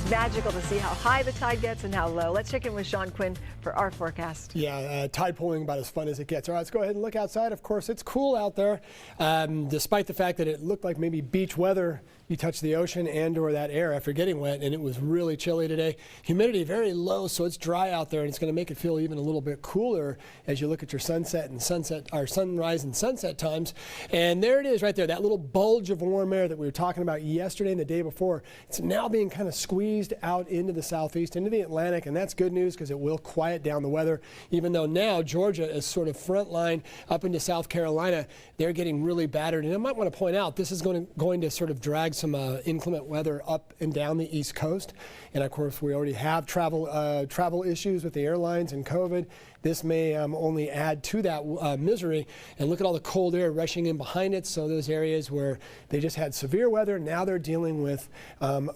It's magical to see how high the tide gets and how low. Let's check in with Sean Quinn for our forecast. Yeah, tide pooling about as fun as it gets. All right, let's go ahead and look outside. Of course, it's cool out there, despite the fact that it looked like maybe beach weather. You touch the ocean and or that air after getting wet, and it was really chilly today. Humidity very low, so it's dry out there, and it's going to make it feel even a little bit cooler as you look at your sunrise and sunset times. And there it is right there, that little bulge of warm air that we were talking about yesterday and the day before. It's now being kind of squeezed out into the southeast, into the Atlantic, and that's good news because it will quiet down the weather, even though now Georgia is sort of front line up into South Carolina. They're getting really battered. And I might want to point out, this is going to sort of drag some inclement weather up and down the East Coast. And of course, we already have travel issues with the airlines and COVID. This may only add to that misery. And look at all the cold air rushing in behind it. So those areas where they just had severe weather, now they're dealing with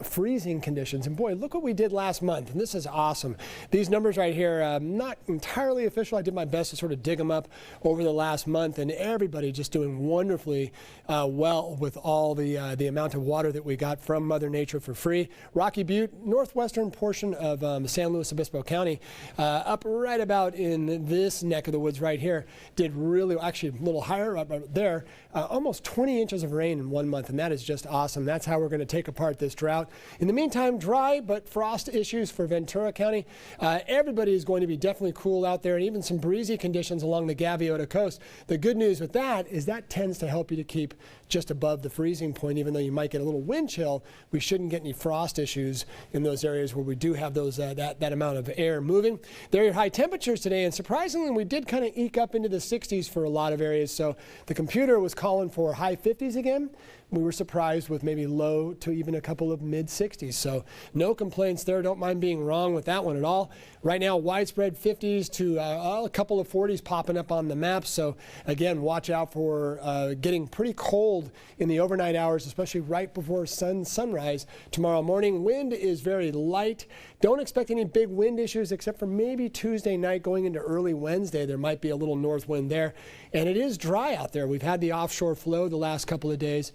freezing conditions. And boy, look what we did last month. And this is awesome. These numbers right here, not entirely official. I did my best to sort of dig them up over the last month. And everybody just doing wonderfully well with all the amount of water that we got from Mother Nature for free. Rocky Butte, northwestern portion of San Luis Obispo County, up right about in this neck of the woods right here, did really, actually a little higher up right there, almost 20 inches of rain in 1 month, and that is just awesome. That's how we're going to take apart this drought. In the meantime, dry but frost issues for Ventura County. Everybody is going to be definitely cool out there, and even some breezy conditions along the Gaviota coast. The good news with that is that tends to help you to keep just above the freezing point. Even though you might get a little wind chill, we shouldn't get any frost issues in those areas where we do have those that amount of air moving. There are your high temperatures today, and surprisingly, we did kind of eke up into the 60s for a lot of areas. So the computer was calling for high 50s again. We were surprised with maybe low to even a couple of mid 60s. So no complaints there. Don't mind being wrong with that one at all. Right now, widespread 50s to a couple of 40s popping up on the map. So again, watch out for getting pretty cold in the overnight hours, especially right before sunrise tomorrow morning. Wind is very light. Don't expect any big wind issues except for maybe Tuesday night going into early Wednesday. There might be a little north wind there. And it is dry out there. We've had the offshore flow the last couple of days.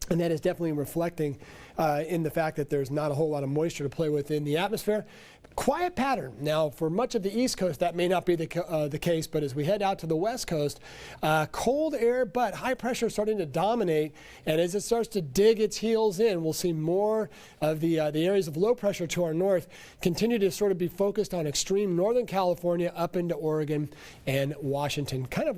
And that is definitely reflecting in the fact that there's not a whole lot of moisture to play with in the atmosphere. Quiet pattern. Now, for much of the East Coast, that may not be the case, but as we head out to the West Coast, cold air, but high pressure starting to dominate. And as it starts to dig its heels in, we'll see more of the areas of low pressure to our north continue to sort of be focused on extreme northern California up into Oregon and Washington, kind of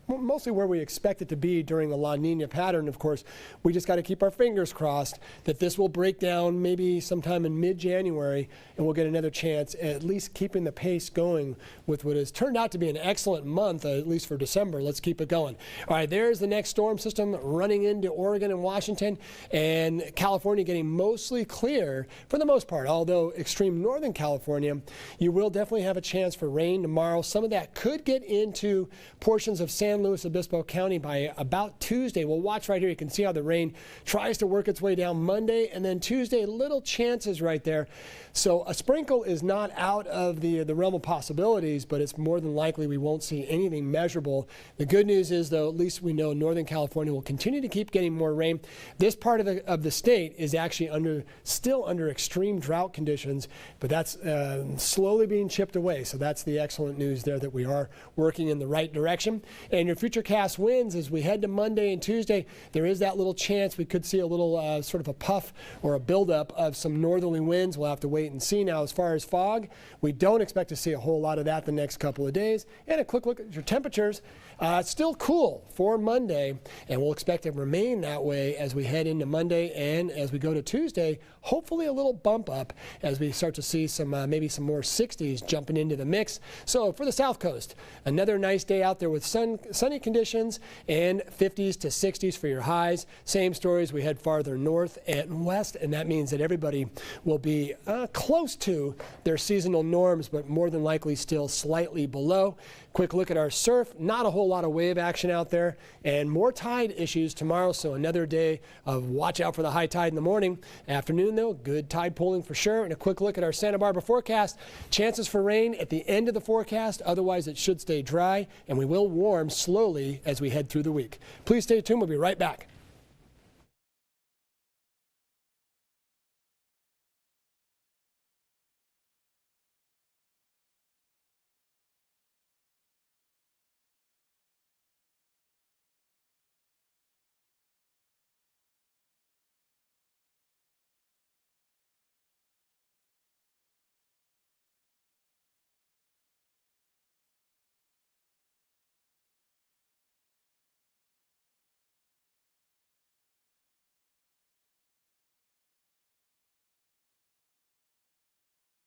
mostly where we expect it to be during the La Nina pattern. Of course, we just got to keep our fingers crossed that this will break down maybe sometime in mid-January, and we'll get another chance at least keeping the pace going with what has turned out to be an excellent month, at least for December. Let's keep it going. All right, there's the next storm system running into Oregon and Washington, and California getting mostly clear for the most part, although extreme northern California, you will definitely have a chance for rain tomorrow. Some of that could get into portions of San Luis Obispo County by about Tuesday. We'll watch right here. You can see how the rain tries to work its way down Monday, and then Tuesday, little chances right there. So a sprinkle is not out of the realm of possibilities, but it's more than likely we won't see anything measurable. The good news is, though, at least we know Northern California will continue to keep getting more rain. This part of the state is actually still under extreme drought conditions, but that's slowly being chipped away. So that's the excellent news there, that we are working in the right direction. And your futurecast winds, as we head to Monday and Tuesday, there is that little chance we could see a little sort of a puff or a buildup of some northerly winds. We'll have to wait and see. Now, as far as fog, we don't expect to see a whole lot of that the next couple of days. And a quick look at your temperatures. Still cool for Monday, and we'll expect to remain that way as we head into Monday and as we go to Tuesday. Hopefully a little bump up as we start to see some maybe some more 60s jumping into the mix. So for the South Coast, another nice day out there with sunny conditions and 50s to 60s for your highs. Same story as we head farther north and west, and that means that everybody will be close to their seasonal norms, but more than likely still slightly below. Quick look at our surf. Not a whole lot of wave action out there, and more tide issues tomorrow, so another day of watch out for the high tide in the morning. Afternoon, though, good tide pooling for sure. And a quick look at our Santa Barbara forecast. Chances for rain at the end of the forecast. Otherwise, it should stay dry, and we will warm slowly as we head through the week. Please stay tuned. We'll be right back.